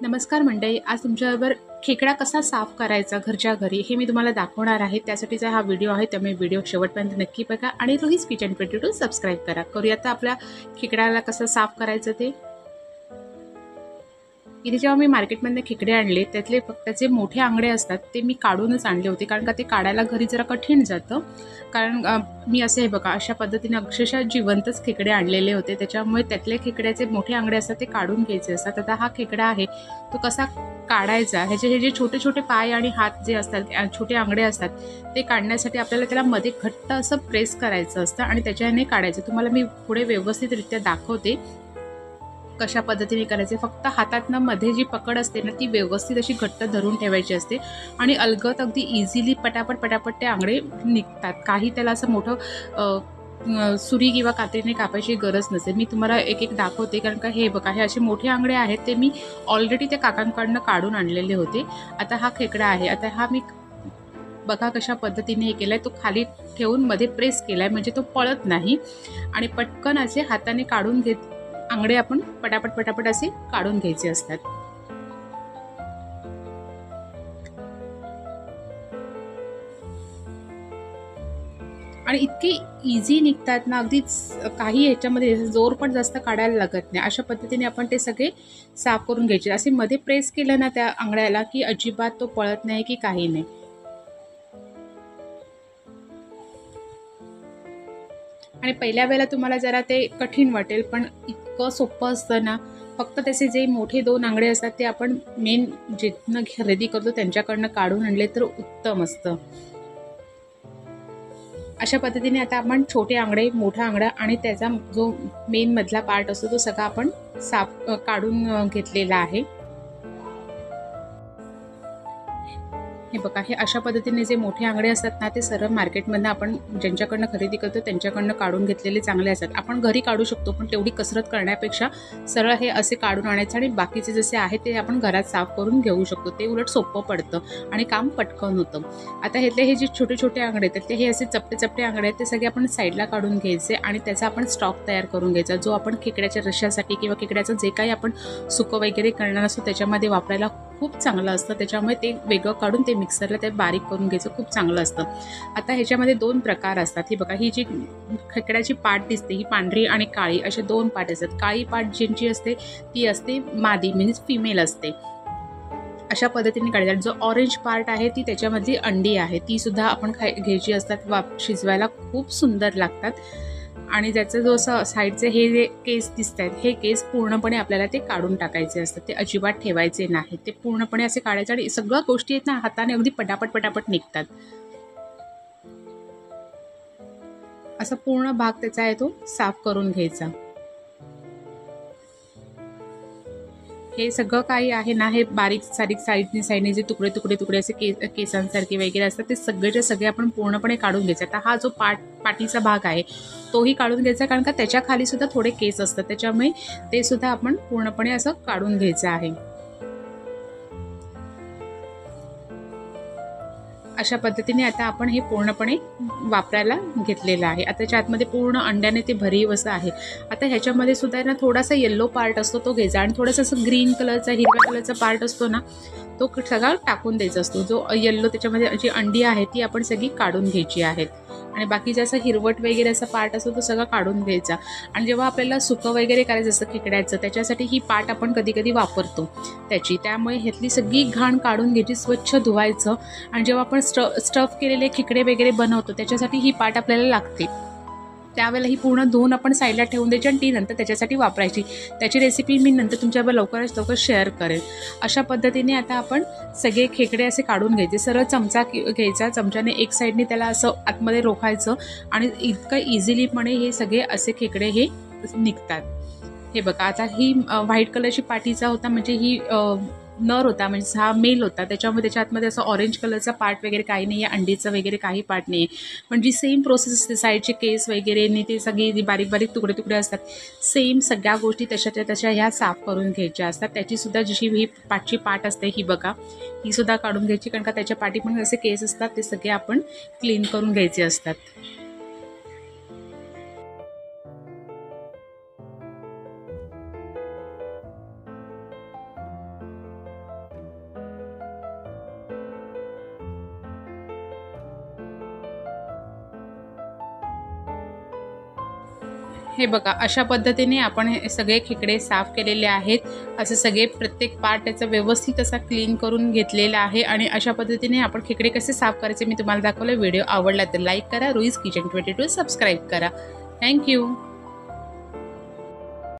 नमस्कार मंडळी, आज तुमच्याबरोबर खेकडा कसा साफ करायचा घरच्या घरी हे मी तुम्हाला दाखवणार आहे। त्यासाठीचा हा व्हिडिओ आहे, त्यामुळे व्हिडिओ शेवटपर्यंत नक्की बघा आणि रोहीज किचन 22 सबस्क्राईब करा। करूया आपल्या खेकड्याला कसं साफ करायचं ते। इथे जेव्हा मी मार्केटमधून खेकडे आणले त्यातले फक्त जे मोठे आंगडे असतात ते मी काढूनच आणले होते, कारण का ते काढायला घरी जरा कठीण जातं। कारण मी असे हे बघा अशा पद्धतीने अक्षरशः जिवंतच खेकडे आणलेले होते, त्याच्यामुळे त्यातले खेकड्याचे मोठे आंगडे असतात ते काढून घ्यायचे असतात। आता हा खेकडा आहे तो कसा काढायचा, हे जे छोटे छोटे पाय आणि हात जे असतात, छोटे आंगडे असतात, ते काढण्यासाठी आपल्याला त्याला मध्ये घट्ट असं प्रेस करायचं असतं आणि त्याच्याने काढायचं। तुम्हाला मी पुढे व्यवस्थितरित्या दाखवते कशा पद्धतीने करायचे। फक्त हातातनं मध्ये जी पकड असते ना ती व्यवस्थित अशी घट्ट धरून ठेवायची असते आणि अलगद अगदी इझिली पटापट ते आंगडे निघतात। काही त्याला असं मोठं सुरी किंवा कात्रीने कापायची गरज नसते। मी तुम्हाला एक एक दाखवते, कारण का हे बघा हे असे मोठे आंगडे आहेत ते मी ऑलरेडी त्या काकांकडनं काढून आणलेले होते। आता हा खेकडा आहे, आता हा मी बघा कशा पद्धतीने हे केलाय, तो खाली ठेवून मध्ये प्रेस केलाय म्हणजे तो पळत नाही आणि पटकन असे हाताने काढून घेत आंगडे आपण पटापट असे काढून घ्यायचे असतात। आणि इतके इझी निघतात ना, अगदीच काही ह्याच्यामध्ये जोर पण जास्त काढायला लागत नाही। अशा पद्धतीने आपण ते सगळे साफ करून घ्यायचे। असे मध्ये प्रेस केलं ना त्या आंगड्याला की अजिबात तो पळत नाही की काही नाही। आणि पहिल्या वेळेला तुम्हाला जरा ते कठीण वाटेल, पण इतकं सोपं असतं ना। फक्त त्याचे जे मोठे दोन आंगडे असतात ते आपण मेन जिथनं खरेदी करतो त्यांच्याकडनं काढून आणले तर उत्तम असतं। अशा पद्धतीने आता आपण छोटे आंगडे, मोठा आंगडा आणि त्याचा जो मेन मधला पार्ट असतो तो सगळा आपण साफ काढून घेतलेला आहे। हे बघा हे अशा पद्धतीने जे मोठे आंगडे असतात ना ते सरळ मार्केटमधनं आपण ज्यांच्याकडनं खरेदी करतो त्यांच्याकडनं काढून घेतलेले चांगले असतात। आपण घरी काढू शकतो, पण तेवढी कसरत करण्यापेक्षा सरळ हे असे काढून आणायचं आणि बाकीचे जसे आहे ते आपण घरात साफ करून घेऊ शकतो। ते उलट सोपं पडतं आणि काम पटकन होतं। आता ह्यातले हे जे छोटे छोटे आंगडे आहेत ते हे असे चपटे आंगडे आहेत, ते सगळे आपण साईडला काढून घ्यायचे आणि त्याचा आपण स्टॉक तयार करून घ्यायचा, जो आपण खेकड्याच्या रश्श्यासाठी किंवा खेकड्याचं जे काही आपण सुकं वगैरे करणार असतो त्याच्यामध्ये वापरायला खूप चांगलं असतं। त्याच्यामुळे ते वेगळं काढून ते मिक्सरला ते बारीक करून घ्यायचं, खूप चांगलं असतं। आता ह्याच्यामध्ये दोन प्रकार असतात। ही बघा ही जी खेकड्याची पाट दिसते ही पांढरी आणि काळी असे दोन पाट असतात। काळी पाट ज्यांची असते ती असते मादी म्हणजे फिमेल असते। अशा पद्धतीने काढायचं। जो ऑरेंज पार्ट आहे ती त्याच्यामधली अंडी आहे, ती सुद्धा आपण घ्यायची असतात। शिजवायला खूप सुंदर लागतात। आणि ज्याचं जो असं साईडचे हे जे केस दिसत आहेत हे केस पूर्णपणे आपल्याला ते काढून टाकायचे असतात, ते अजिबात ठेवायचे नाही। ते पूर्णपणे असे काढायचे आणि सगळ्या गोष्टी आहेत ना हाताने अगदी पटापट निघतात। असा पूर्ण भाग त्याचा आहे तो साफ करून घ्यायचा। हे सगळं काही आहे ना हे बारीक सारीक साईडने जे तुकडे असे केसांसारखे वगैरे असतात ते सगळेच्या सगळे आपण पूर्णपणे काढून घ्यायचे। आता हा जो पाठीचा भाग आहे तोही काढून घ्यायचा, कारण का त्याच्या खाली सुद्धा थोडे केस असतात, त्याच्यामुळे ते सुद्धा आपण पूर्णपणे असं काढून घ्यायचं आहे। अशा पद्धतीने आता आपण हे पूर्णपणे वापरायला घेतलेलं आहे। आता त्याच्या आतमध्ये पूर्ण अंड्याने ते भरीव असं आहे। आता ह्याच्यामध्ये सुद्धा ना थोडासा येल्लो पार्ट असतो तो घ्यायचा आणि थोडासा असं ग्रीन कलरचा हिरव्या कलरचा पार्ट असतो ना तो सगळा टाकून द्यायचा असतो। जो येल्लो त्याच्यामध्ये जी अंडी आहे ती आपण सगळी काढून घ्यायची आहेत आणि बाकीचा असं हिरवट वगैरे असा पार्ट असतो तो सगळा काढून घ्यायचा। आणि जेव्हा आपल्याला सुकं वगैरे करायचं असतं खेकड्याचं त्याच्यासाठी ही पाट आपण कधी कधी वापरतो त्याची, त्यामुळे ह्यातली सगळी घाण काढून घ्यायची, स्वच्छ धुवायचं। आणि जेव्हा आपण स्टफ केलेले खेकडे वगैरे बनवतो त्याच्यासाठी ही पाट आपल्याला लागते, त्यावेळेला ही पूर्ण धुवून आपण साईडला ठेवून द्यायची आणि ती नंतर त्याच्यासाठी वापरायची। त्याची रेसिपी मी नंतर तुमच्याबरोबर लवकरात लवकर शेअर करेन। अशा पद्धतीने आता आपण सगळे खेकडे असे काढून घ्यायचे। सरळ चमचा घ्यायचा, चमच्याने एक साईडने त्याला असं आतमध्ये रोखायचं आणि इतकं इझिलीपणे हे सगळे असे खेकडे हे निघतात। हे बघा आता ही व्हाईट कलरची पाटीचा होता, म्हणजे ही नर होता, म्हणजे हा मेल होता। त्याच्यामध्ये त्याच्या आतमध्ये असं ऑरेंज कलरचा पार्ट वगैरे काही नाही आहे, अंडीचं वगैरे काही पार्ट नाही आहे। पण जी सेम प्रोसेस असते साईडचे केस वगैरे आणि ते सगळे बारीक बारीक तुकडे असतात, सेम सगळ्या गोष्टी तशाच्या तशा ह्या साफ करून घ्यायच्या असतात। त्याचीसुद्धा जशी ही पाठची पाट असते ही बघा ही सुद्धा काढून घ्यायची, कारण का त्याच्या पाठी पण असे केस असतात ते सगळे आपण क्लीन करून घ्यायचे असतात। हे बघा अशा पद्धतीने आपण हे सगळे खेकडे साफ केलेले आहेत. असं सगळे प्रत्येक पार्ट त्याचा व्यवस्थित असा क्लीन करून घेतलेला आहे आणि अशा पद्धतीने आपण खेकडे कसे साफ करायचे मी तुम्हाला दाखवलं. व्हिडिओ आवडला तर लाईक करा. रुईज किचन 22 सबस्क्राईब करा. थँक्यू.